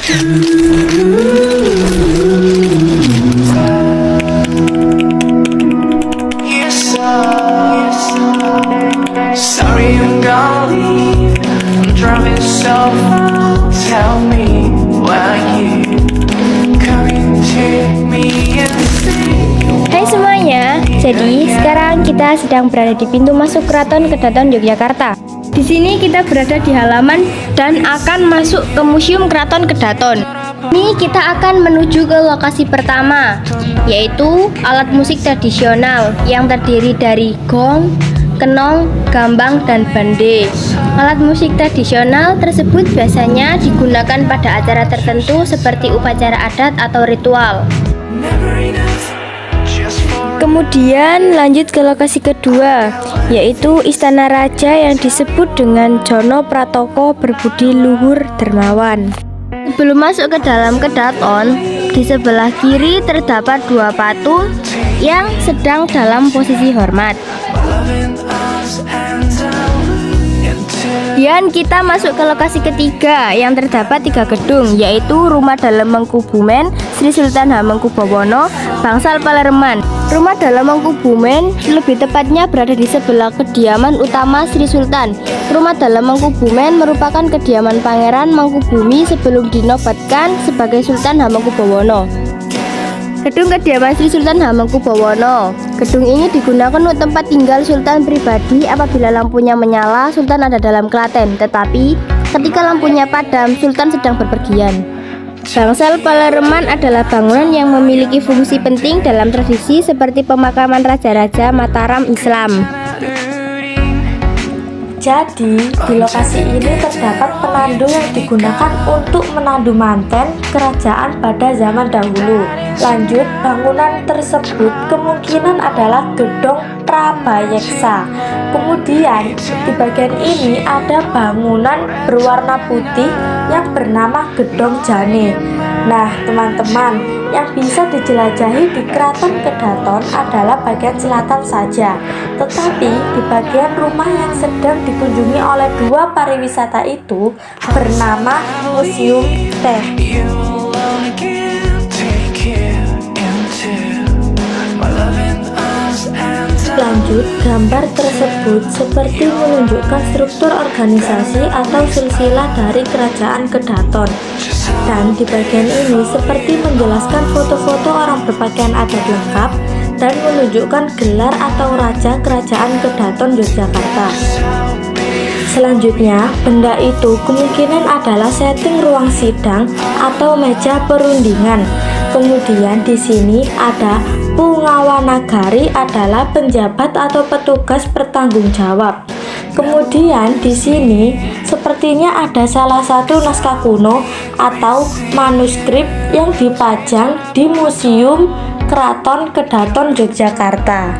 Sorry, I'm gonna leave. I'm driving so far. Tell me why you coming to me and say. Hai semuanya, jadi sekarang kita sedang berada di pintu masuk Keraton Kedaton Yogyakarta. Di sini kita berada di halaman dan akan masuk ke Museum Keraton Kedaton. Ini kita akan menuju ke lokasi pertama, yaitu alat musik tradisional yang terdiri dari gong, kenong, gambang, dan bande. Alat musik tradisional tersebut biasanya digunakan pada acara tertentu seperti upacara adat atau ritual. Kemudian lanjut ke lokasi kedua, yaitu Istana Raja yang disebut dengan Jono Pratoko Berbudi Luhur Dermawan. Sebelum masuk ke dalam kedaton, di sebelah kiri terdapat dua patung yang sedang dalam posisi hormat. Dan kita masuk ke lokasi ketiga yang terdapat 3 gedung, yaitu Rumah Dalem Mangkubumen, Sri Sultan Hamengkubuwono, Bangsal Palereman. Rumah Dalem Mangkubumen lebih tepatnya berada di sebelah kediaman utama Sri Sultan. Rumah Dalem Mangkubumen merupakan kediaman Pangeran Mangkubumi sebelum dinobatkan sebagai Sultan Hamengkubuwono. Gedung kediaman Sri Sultan Hamengkubuwono. Gedung ini digunakan untuk tempat tinggal Sultan pribadi apabila lampunya menyala, Sultan ada dalam klaten. Tetapi ketika lampunya padam, Sultan sedang berpergian. Bangsal Palereman adalah bangunan yang memiliki fungsi penting dalam tradisi seperti pemakaman raja-raja Mataram Islam. Jadi, di lokasi ini terdapat penandu yang digunakan untuk menandu manten kerajaan pada zaman dahulu. Lanjut, bangunan tersebut kemungkinan adalah Gedong Prabayeksa. Kemudian, di bagian ini ada bangunan berwarna putih yang bernama Gedong Jane. Nah, teman-teman, yang bisa dijelajahi di Keraton Kedaton adalah bagian selatan saja. Tetapi di bagian rumah yang sedang dikunjungi oleh 2 pariwisata itu bernama Museum Teh. Lanjut, gambar tersebut seperti menunjukkan struktur organisasi atau silsilah dari Kerajaan Kedaton. Dan di bagian ini seperti menjelaskan foto-foto orang berpakaian adat lengkap dan menunjukkan gelar atau raja Kerajaan Kedaton Yogyakarta. Selanjutnya, benda itu kemungkinan adalah setting ruang sidang atau meja perundingan. Kemudian di sini ada Pungawanagari adalah penjabat atau petugas bertanggung jawab. Kemudian di sini sepertinya ada salah satu naskah kuno atau manuskrip yang dipajang di Museum Keraton Kedaton Yogyakarta.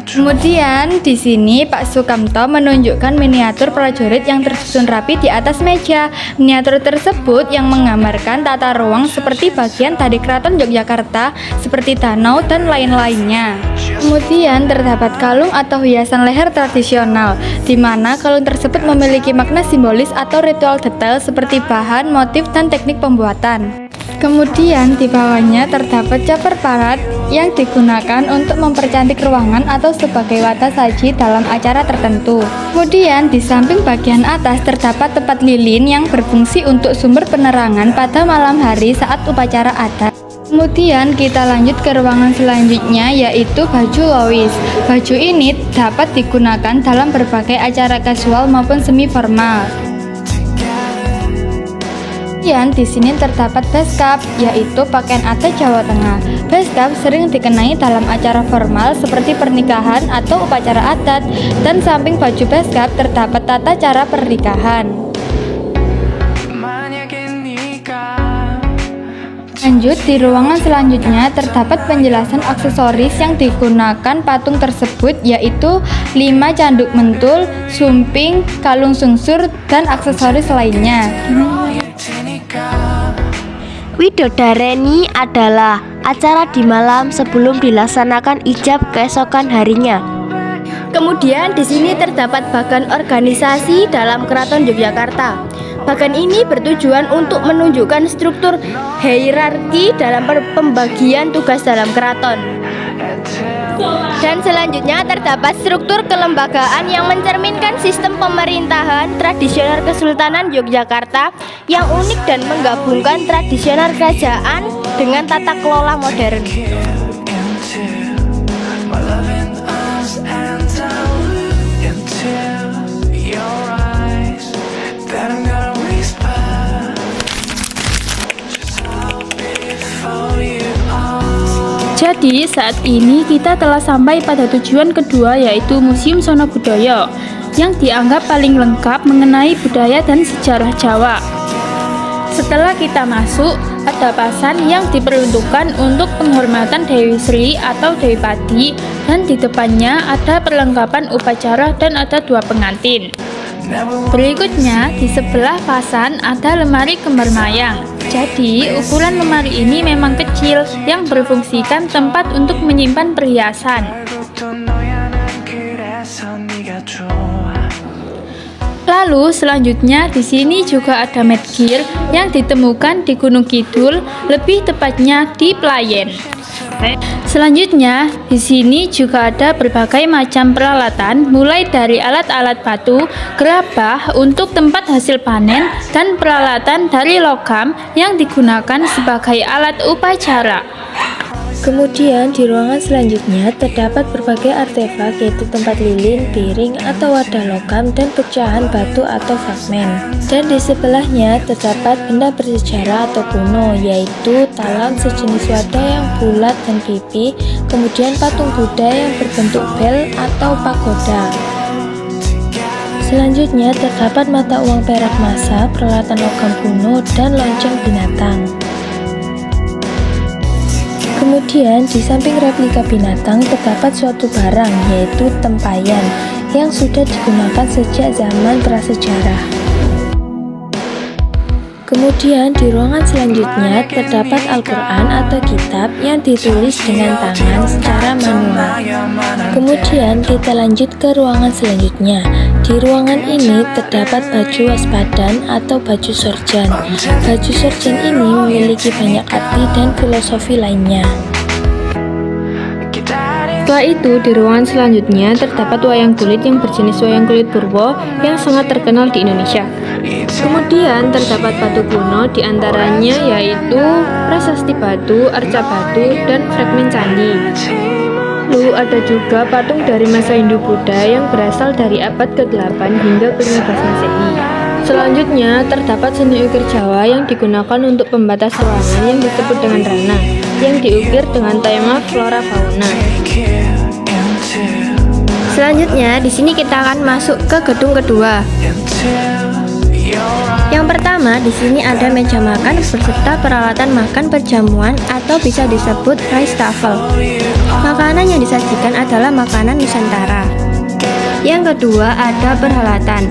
Kemudian di sini Pak Sukamto menunjukkan miniatur prajurit yang tersusun rapi di atas meja. Miniatur tersebut yang menggambarkan tata ruang seperti bagian tadi Keraton Yogyakarta seperti danau dan lain-lainnya. Kemudian terdapat kalung atau hiasan leher tradisional, di mana kalung tersebut memiliki makna simbolis atau ritual detail seperti bahan, motif, dan teknik pembuatan. Kemudian di bawahnya terdapat caper parat yang digunakan untuk mempercantik ruangan atau sebagai wadah saji dalam acara tertentu. Kemudian di samping bagian atas terdapat tempat lilin yang berfungsi untuk sumber penerangan pada malam hari saat upacara adat. Kemudian kita lanjut ke ruangan selanjutnya, yaitu baju lowis. Baju ini dapat digunakan dalam berbagai acara kasual maupun semi formal. Kemudian di sini terdapat beskap, yaitu pakaian adat Jawa Tengah. Beskap sering dikenai dalam acara formal seperti pernikahan atau upacara adat, dan samping baju beskap terdapat tata cara pernikahan. Lanjut, di ruangan selanjutnya terdapat penjelasan aksesoris yang digunakan patung tersebut, yaitu 5 canduk mentul, sumping, kalung sungsur, dan aksesoris lainnya. Widodareni adalah acara di malam sebelum dilaksanakan ijab keesokan harinya. Kemudian di sini terdapat bagan organisasi dalam Keraton Yogyakarta. Bagan ini bertujuan untuk menunjukkan struktur hierarki dalam pembagian tugas dalam keraton. Dan selanjutnya terdapat struktur kelembagaan yang mencerminkan sistem pemerintahan tradisional Kesultanan Yogyakarta yang unik dan menggabungkan tradisional kerajaan dengan tata kelola modern. My loving us and I'll look into your eyes. That I'm gonna whisper just how beautiful you are. Jadi saat ini kita telah sampai pada tujuan kedua, yaitu Museum Sono Budoyo yang dianggap paling lengkap mengenai budaya dan sejarah Jawa. Setelah kita masuk, ada pasan yang diperuntukkan untuk penghormatan Dewi Sri atau Dewi Pati, dan di depannya ada perlengkapan upacara dan ada 2 pengantin. Berikutnya, di sebelah pasan ada lemari kembar mayang. Jadi, ukuran lemari ini memang kecil yang berfungsikan tempat untuk menyimpan perhiasan. Lalu selanjutnya di sini juga ada medgir yang ditemukan di Gunung Kidul, lebih tepatnya di Playen. Selanjutnya, di sini juga ada berbagai macam peralatan, mulai dari alat-alat batu, gerabah untuk tempat hasil panen, dan peralatan dari logam yang digunakan sebagai alat upacara. Kemudian di ruangan selanjutnya terdapat berbagai artefak, yaitu tempat lilin, piring atau wadah logam, dan pecahan batu atau fragmen. Dan di sebelahnya terdapat benda bersejarah atau kuno, yaitu talam sejenis wadah yang bulat dan pipi, kemudian patung Buddha yang berbentuk bel atau pagoda. Selanjutnya terdapat mata uang perak massa, peralatan logam kuno, dan lonceng binatang. Kemudian di samping replika binatang terdapat suatu barang, yaitu tempayan yang sudah digunakan sejak zaman prasejarah. Kemudian di ruangan selanjutnya terdapat Al-Quran atau kitab yang ditulis dengan tangan secara manual. Kemudian kita lanjut ke ruangan selanjutnya. Di ruangan ini terdapat baju waspadan atau baju sorjan. Baju sorjan ini memiliki banyak arti dan filosofi lainnya. Setelah itu, di ruangan selanjutnya terdapat wayang kulit yang berjenis wayang kulit Purwo yang sangat terkenal di Indonesia. Kemudian terdapat batu kuno, diantaranya yaitu prasasti batu, arca batu, dan fragmen candi. Lalu ada juga patung dari masa Hindu-Buddha yang berasal dari abad ke-8 hingga ke-15 Masehi. Selanjutnya terdapat seni ukir Jawa yang digunakan untuk pembatas ruangan yang disebut dengan rana, yang diukir dengan tema flora fauna. Selanjutnya di sini kita akan masuk ke gedung kedua. Yang pertama, di sini ada meja makan beserta peralatan makan perjamuan atau bisa disebut rice table. Makanan yang disajikan adalah makanan Nusantara. Yang kedua, ada peralatan.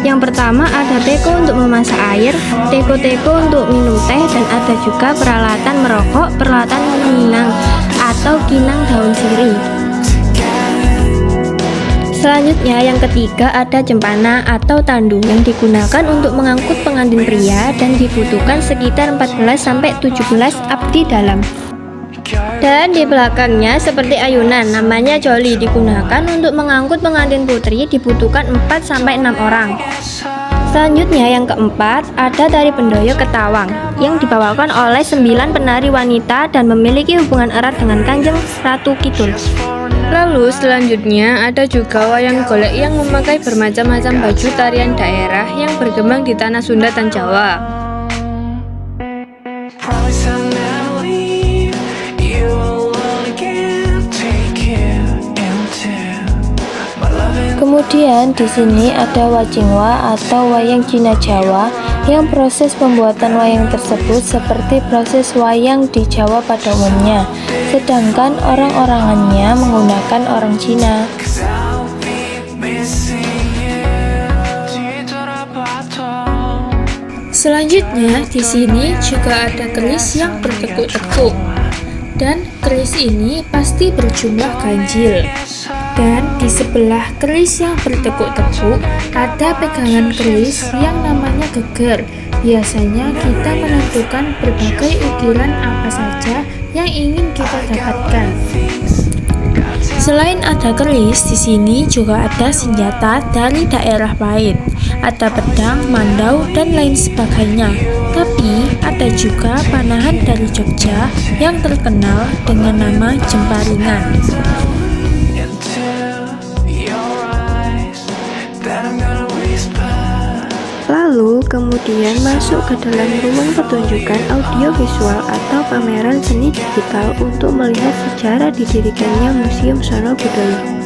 Yang pertama ada teko untuk memasak air, teko-teko untuk minum teh, dan ada juga peralatan merokok, peralatan menginang atau kinang daun sirih. Selanjutnya yang ketiga ada jempana atau tandu yang digunakan untuk mengangkut pengantin pria dan dibutuhkan sekitar 14-17 abdi dalam. Dan di belakangnya seperti ayunan, namanya joli, digunakan untuk mengangkut pengantin putri, dibutuhkan 4-6 orang. Selanjutnya yang keempat ada tari pendoyo ketawang yang dibawakan oleh 9 penari wanita dan memiliki hubungan erat dengan Kanjeng Ratu Kidul. Lalu selanjutnya ada juga wayang golek yang memakai bermacam-macam baju tarian daerah yang berkembang di tanah Sunda dan Jawa. Kemudian di sini ada wajingwa atau wayang Cina Jawa yang proses pembuatan wayang tersebut seperti proses wayang di Jawa pada umumnya, sedangkan orang-orangannya menggunakan orang Cina. Selanjutnya di sini juga ada keris yang bertekuk-tekuk, dan keris ini pasti berjumlah ganjil. Dan di sebelah keris yang bertekuk-tekuk ada pegangan keris yang namanya geger. Biasanya kita menentukan berbagai ukiran apa saja yang ingin kita dapatkan. Selain ada keris, di sini juga ada senjata dari daerah lain. Ada pedang, mandau, dan lain sebagainya. Tapi ada juga panahan dari Jogja yang terkenal dengan nama jemparingan. Lalu kemudian masuk ke dalam ruang pertunjukan audiovisual atau pameran seni digital untuk melihat sejarah didirikannya Museum Sono Budoyo.